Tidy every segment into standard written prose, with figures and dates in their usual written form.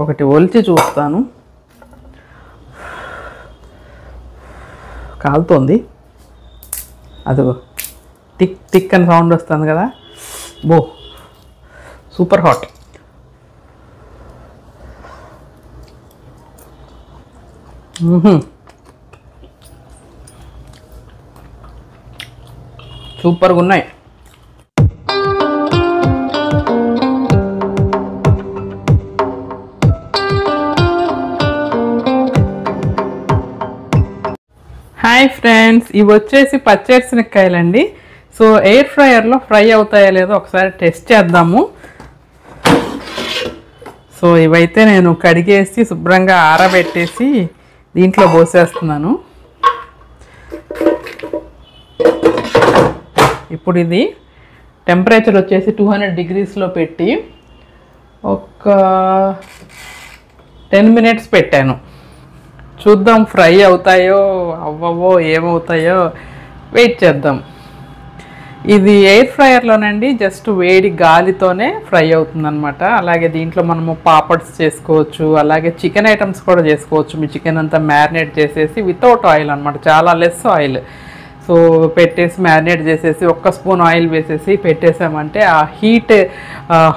ఒకటి ఒలిచి చూస్తాను. కాలుతోంది. అదిగో టిక్ టిక్ అని సౌండ్ వస్తుంది కదా. బో సూపర్ హాట్. సూపర్గా ఉన్నాయి. హాయ్ ఫ్రెండ్స్, ఇవి వచ్చేసి పచ్చేరుశనక్కాయలండి. సో ఎయిర్ ఫ్రైయర్లో ఫ్రై అవుతాయో లేదో ఒకసారి టెస్ట్ చేద్దాము. సో ఇవైతే నేను కడిగేసి శుభ్రంగా ఆరబెట్టేసి దీంట్లో పోసేస్తున్నాను. ఇప్పుడు ఇది టెంపరేచర్ వచ్చేసి 200 degreesలో పెట్టి ఒక 10 minutes పెట్టాను. చూద్దాం ఫ్రై అవుతాయో అవ్వవో ఏమవుతాయో వెయిట్ చేద్దాం. ఇది ఎయిర్ ఫ్రైయర్లోనండి జస్ట్ వేడి గాలితోనే ఫ్రై అవుతుందన్నమాట. అలాగే దీంట్లో మనము పాపడ్స్ చేసుకోవచ్చు, అలాగే చికెన్ ఐటమ్స్ కూడా చేసుకోవచ్చు. మీ చికెన్ అంతా మ్యారినేట్ చేసేసి వితౌట్ ఆయిల్ అనమాట, చాలా లెస్ ఆయిల్. సో పెట్టేసి మ్యారినేట్ చేసేసి 1 స్పూన్ ఆయిల్ వేసేసి పెట్టేసామంటే ఆ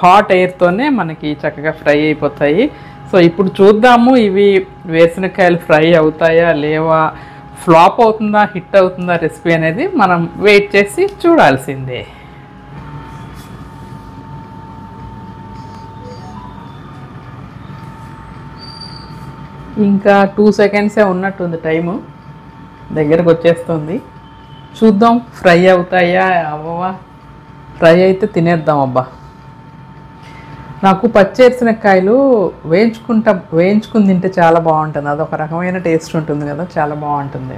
హాట్ ఎయిర్తోనే మనకి చక్కగా ఫ్రై అయిపోతాయి. సో ఇప్పుడు చూద్దాము ఇవి వేరుశనక్కాయలు ఫ్రై అవుతాయా లేవా, ఫ్లాప్ అవుతుందా హిట్ అవుతుందా రెసిపీ అనేది మనం వెయిట్ చేసి చూడాల్సిందే. ఇంకా 2 secondsే ఉన్నట్టుంది, టైము దగ్గరకు వచ్చేస్తుంది. చూద్దాం ఫ్రై అవుతాయా అవ్వవా. ఫ్రై అయితే తినేద్దాం. అబ్బా, నాకు పచ్చేరుశనక్కాయలు వేయించుకుని తింటే చాలా బాగుంటుంది. అదొక రకమైన టేస్ట్ ఉంటుంది కదా, చాలా బాగుంటుంది.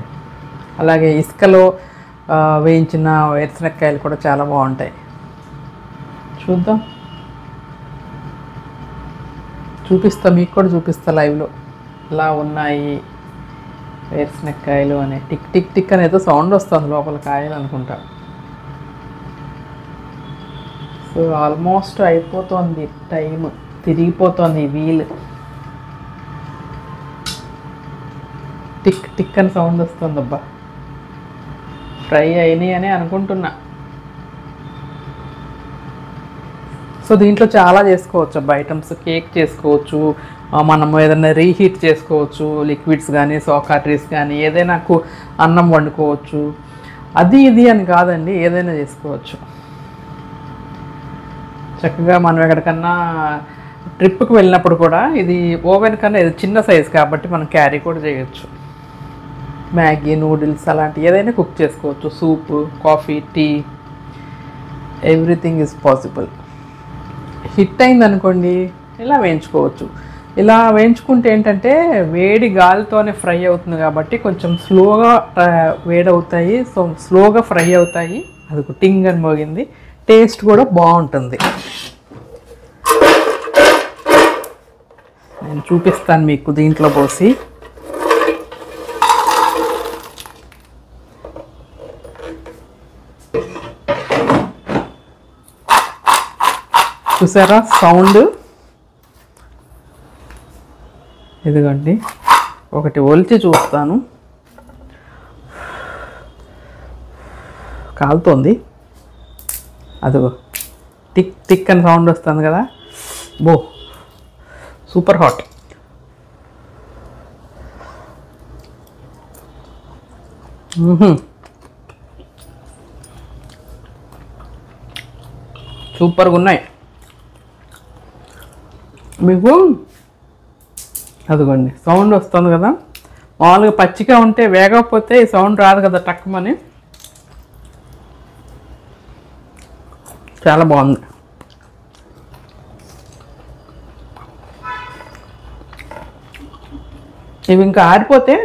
అలాగే ఇసుకలో వేయించిన వేరుశనక్కాయలు కూడా చాలా బాగుంటాయి. చూద్దాం, చూపిస్తా, మీకు కూడా చూపిస్తా లైవ్లో ఇలా ఉన్నాయి వేరుశనక్కాయలు అని. టిక్ టిక్ టిక్ అని ఏదో సౌండ్ వస్తుంది లోపల కాయలు అనుకుంటా. సో ఆల్మోస్ట్ అయిపోతుంది టైం, తిరిగిపోతుంది వీల్. టిక్ టిక్ అని సౌండ్ వస్తుంది. అబ్బా, ఫ్రై అయినాయి అని అనుకుంటున్నా. సో దీంట్లో చాలా చేసుకోవచ్చు అబ్బా ఐటమ్స్. కేక్ చేసుకోవచ్చు, మనము ఏదైనా రీహీట్ చేసుకోవచ్చు, లిక్విడ్స్ కానీ సోకాట్రీస్ కానీ, ఏదైనా అన్నం వండుకోవచ్చు. అది ఇది అని కాదండి, ఏదైనా చేసుకోవచ్చు. చక్కగా మనం ఎక్కడికన్నా ట్రిప్కి వెళ్ళినప్పుడు కూడా ఇది ఓవెన్ కన్నా ఇది చిన్న సైజు కాబట్టి మనం క్యారీ కూడా చేయొచ్చు. మ్యాగీ, నూడిల్స్ అలాంటి ఏదైనా కుక్ చేసుకోవచ్చు. Soup, coffee, tea, everything is possible. Hit అయింది అనుకోండి ఇలా వేయించుకోవచ్చు. ఇలా వేయించుకుంటే ఏంటంటే వేడి గాలితోనే ఫ్రై అవుతుంది కాబట్టి కొంచెం స్లోగా వేడవుతాయి. సో స్లోగా ఫ్రై అవుతాయి. అది టింగ్ అని మోగింది, టేస్ట్ కూడా బాగుంటుంది. నేను చూపిస్తాను మీకు దీంట్లో పోసి. చూసారా సౌండ్? ఇదిగోండి, ఒకటి ఒలిచి చూస్తాను. కాలుతోంది. అదిగో టిక్ టిక్ అని సౌండ్ వస్తుంది కదా. బో సూపర్ హాట్. సూపర్గా ఉన్నాయి. మీకు అదిగోండి సౌండ్ వస్తుంది కదా. మామూలుగా పచ్చిగా ఉంటే వేగకపోతే ఈ సౌండ్ రాదు కదా టక్కుమని. చాలా బాగుంది. ఇవి ఇంకా ఆరిపోతే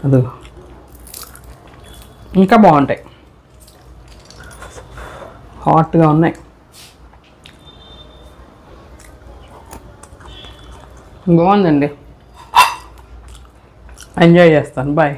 అది ఇంకా బాగుంటాయి. హాట్గా ఉన్నాయి. బాగుందండి, ఎంజాయ్ చేస్తాను. బాయ్.